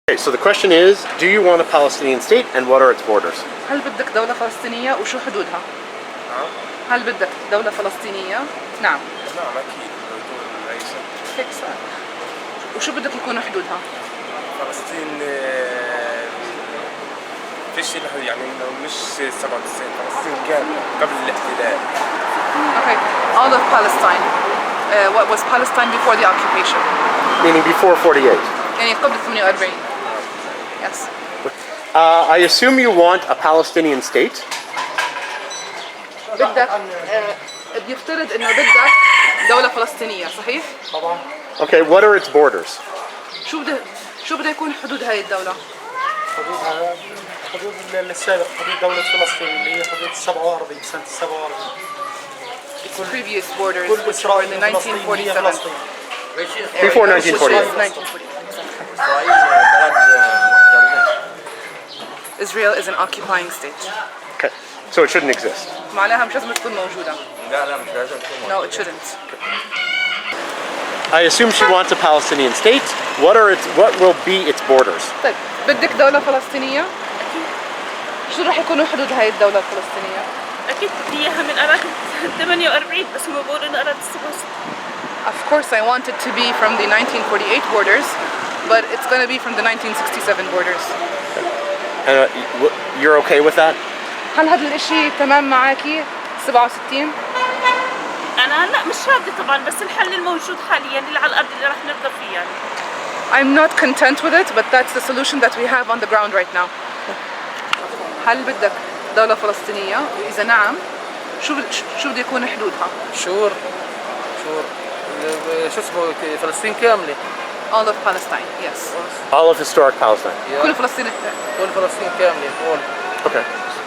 Okay, so the question is, do you want a Palestinian state and what are its borders? هل بدك دولة فلسطينية وشو حدودها؟ هل بدك دولة فلسطينية؟ نعم. نعم أكيد بدون أي شك. هيك سؤال. وشو بدك يكونوا حدودها؟ فلسطين فيش لها يعني مش 97 فلسطين كاملة قبل الاحتلال. Okay. All of Palestine. What was Palestine before the occupation? Meaning before 48. يعني قبل 48. Yes. I assume you want a Palestinian state. بدك بيفترض انه بدك دولة فلسطينية، صحيح؟ طبعا. Okay, what are its borders? شو بدها يكون حدود هاي الدولة؟ حدودها حدود السابق، حدود دولة فلسطين اللي هي حدود 47 سنة 47. Its previous borders, كل which were in إسرائيل the فلسطين هي 1947. فلسطين. Before Which is 1948. 1948. Israel is an occupying state. Okay, so it shouldn't exist. معناها مش لازم تكون موجودة. لا مش لازم تكون. No, it shouldn't. I assume she wants a Palestinian state. What will be its borders? طيب بدك دولة فلسطينية؟ شو راح يكونوا حدود هاي الدولة الفلسطينية؟ أكيد بدي إياها من أراضي 48 بس هم بيقولوا إنه أراضي 67. Of course I want it to be from the 1948 borders, but it's going to be from the 1967 borders. You're okay with that? هل هذا الاشي تمام معاكي؟ 67؟ أنا هلا مش راضية طبعا، بس الحل الموجود حاليا اللي على الأرض اللي راح نرضى فيه يعني. I'm not content with it, but that's the solution that we have on the ground right now. هل بدك دولة فلسطينية؟ إذا نعم، شو بده يكون حدودها؟ شور شو اسمه فلسطين كاملة. All of Palestine, yes. All of historic Palestine. كل فلسطين. كل فلسطين كاملة هون. Okay.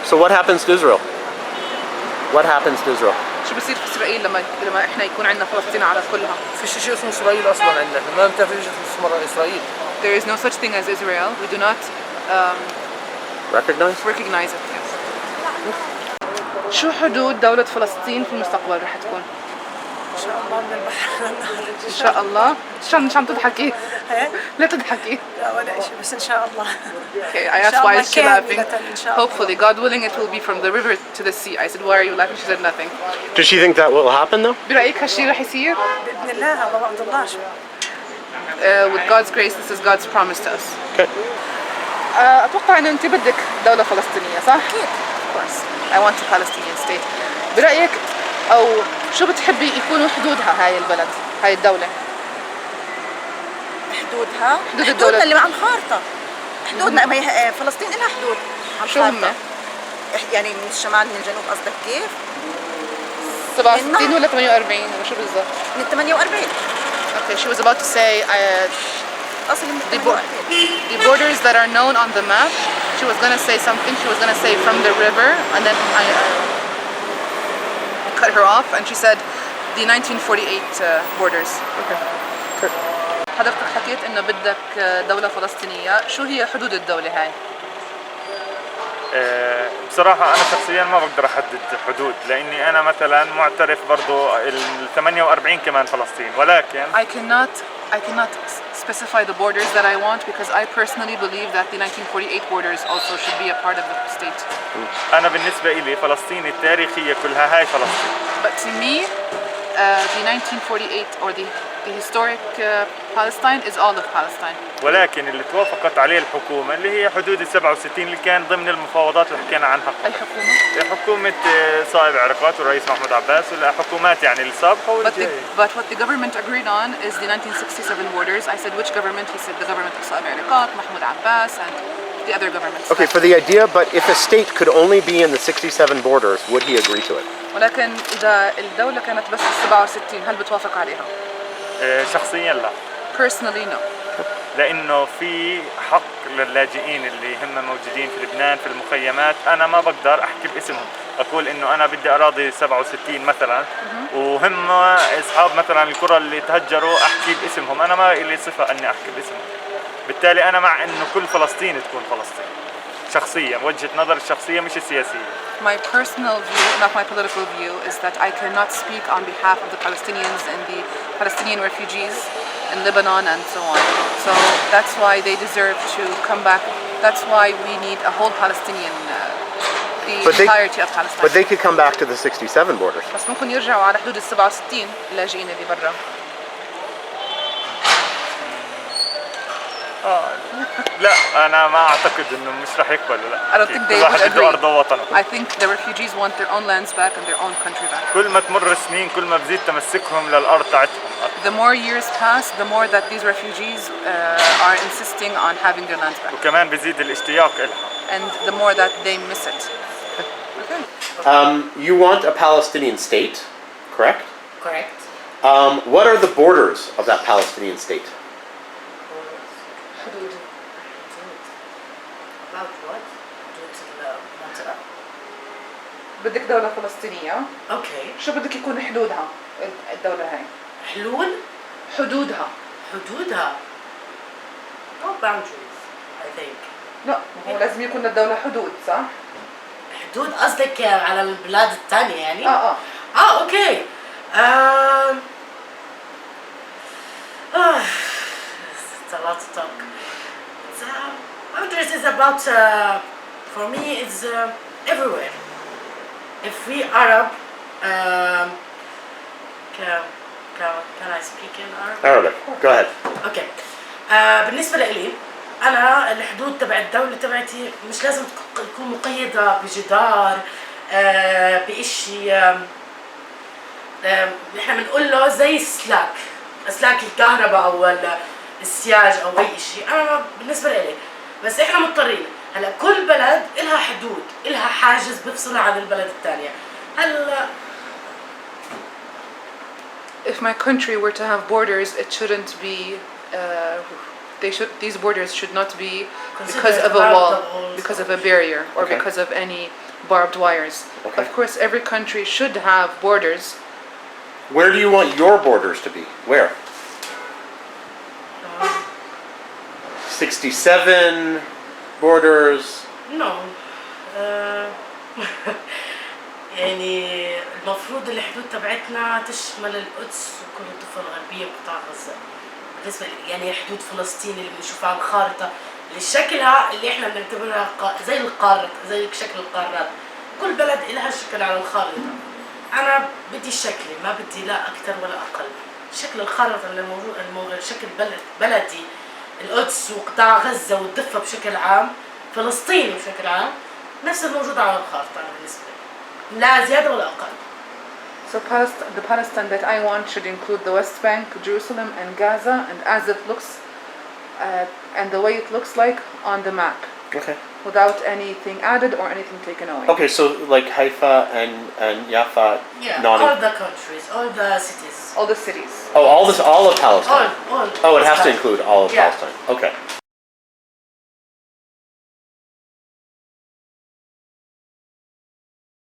So what happens to Israel? What happens to Israel? شو بصير في إسرائيل لما إحنا يكون عندنا فلسطين على كلها؟ فيش شيء اسمه إسرائيل أصلاً عندنا، ما بتعرف شيء اسمه إسرائيل. There is no such thing as Israel. We do not Recognize? it. Yes. شو حدود دولة فلسطين في المستقبل رح تكون؟ إن شاء الله من البحر للنهر. إن شاء الله. مش عم تضحكي. لا تضحكي. لا ولا شيء بس إن شاء الله. Okay, I asked why is she laughing. Hopefully, God willing, it will be from the river to the sea. I said, why are you laughing? She said nothing. Does she think that will happen though? برأيك هالشي رح يصير؟ بإذن الله هذا وعد الله شو. With God's grace, this is God's promise to us. Okay. أتوقع إنه أنت بدك دولة فلسطينية، صح؟ أكيد. Of course. I want a Palestinian state. برأيك أو شو بتحبي يكونوا حدودها هاي البلد، هاي الدولة؟ حدودها؟ حدود الدولة. حدودنا اللي مع الخارطة. حدودنا فلسطين لها حدود. شو هم؟ يعني من الشمال من الجنوب قصدك كيف؟ 67 ولا 48 ولا شو بالضبط؟ من 48. Okay, she was about to say أصل من the 48. the borders that are known on the map. She was gonna say something. She was gonna say from the river, and then I cut her off, and she said the 1948 borders. Okay. Good. حضرتك حكيت إنه بدك دولة فلسطينية، شو هي حدود الدولة هاي؟ بصراحة أنا شخصياً ما بقدر أحدد حدود، لأني أنا مثلاً معترف برضو ال 48 كمان فلسطين، ولكن I cannot specify the borders that I want because I personally believe that the 1948 borders also should be a part of the state. أنا بالنسبة إلي فلسطين التاريخية كلها هاي فلسطين. But to me, the 1948 or the historic Palestine is all of Palestine. ولكن اللي توافقت عليه الحكومة اللي هي حدود ال 67 اللي كان ضمن المفاوضات اللي حكينا عنها. أي حكومة؟ حكومة صائب عرقات والرئيس محمود عباس والحكومات يعني السابقة والجاية. But what the government agreed on is the 1967 borders. I said which government? He said the government of صائب عرقات, Mahmoud Abbas, and the other governments. Okay, for the idea, but if a state could only be in the 67 borders, would he agree to it? ولكن إذا الدولة كانت بس 67 هل بتوافق عليها؟ شخصيا لا. Personally no. لأنه في حق للاجئين اللي هم موجودين في لبنان في المخيمات، أنا ما بقدر أحكي باسمهم، أقول إنه أنا بدي أراضي 67 مثلا وهم أصحاب مثلا القرى اللي تهجروا أحكي باسمهم، أنا ما لي صفة أني أحكي باسمهم، بالتالي أنا مع إنه كل فلسطين تكون فلسطين. شخصية، وجهة نظر الشخصية مش السياسية. My personal view, not my political view, is that I cannot speak on behalf of the Palestinians and the Palestinian refugees in Lebanon and so on. So that's why they deserve to come back. That's why we need a whole Palestinian, the entirety of Palestine. But they could come back to the 67 borders. بس ممكن يرجعوا على حدود ال 67 اللاجئين اللي برا. لا أنا ما أعتقد إنه مش راح يقبلوا لا. I don't think they كل واحد would بده agree. أرضه وطنه. I think the refugees want their own lands back and their own country back. كل ما تمر السنين كل ما بزيد تمسكهم للأرض تاعتهم. The more years pass, the more that these refugees are insisting on having their lands back. وكمان بزيد الاشتياق إلها. And the more that they miss it. Okay. You want a Palestinian state, correct? Correct. What are the borders of that Palestinian state? حدود. About what? حدود المنطقة. بدك دولة فلسطينية. Okay. شو بدك يكون حدودها الدولة هاي؟ حلول. حدودها. حدودها. No boundaries, I think. لا هو لازم يكون للدولة حدود صح؟ حدود قصدك على البلاد الثانية يعني؟ اوكي. It's a lot to talk. It's, boundaries is about, for me, it's everywhere. If we Arab, can I speak in Arabic? Arabic. Go ahead. اوكي. بالنسبة لإلي أنا الحدود تبع الدولة تبعتي مش لازم تكون مقيدة بجدار بإشي نحن بنقول له زي أسلاك الكهرباء أو السياج أو أي شيء. أنا بالنسبة لإلي بس إحنا مضطرين هلا كل بلد إلها حدود إلها حاجز بفصلها عن البلد الثانية. هلا If my country were to have borders, it shouldn't be. These borders should not be because of a wall, because of a barrier, or Okay. because of any barbed wires. Okay. Of course, every country should have borders. Where do you want your borders to be? Where? 67 borders. No. يعني المفروض الحدود تبعتنا تشمل القدس وكل الضفة الغربية وقطاع غزة. بالنسبة يعني حدود فلسطين اللي بنشوفها على الخارطة اللي شكلها اللي احنا بنعتبرها زي القارة زي شكل القارات. كل بلد لها شكل على الخارطة. أنا بدي الشكل ما بدي لا أكثر ولا أقل. شكل الخارطة اللي موجود شكل بلدي القدس وقطاع غزة والضفة بشكل عام فلسطين بشكل عام نفس الموجود على الخارطة أنا بالنسبة لي. لا زيادة ولا أقل. So the Palestine that I want should include the West Bank, Jerusalem, and Gaza, and as it looks, and the way it looks like on the map, Okay. without anything added or anything taken away. Okay, so like Haifa and Jaffa, Yeah, not all the countries, all the cities. All the cities. all of Palestine. All. Oh, it has to include all of Yeah. Palestine. Okay.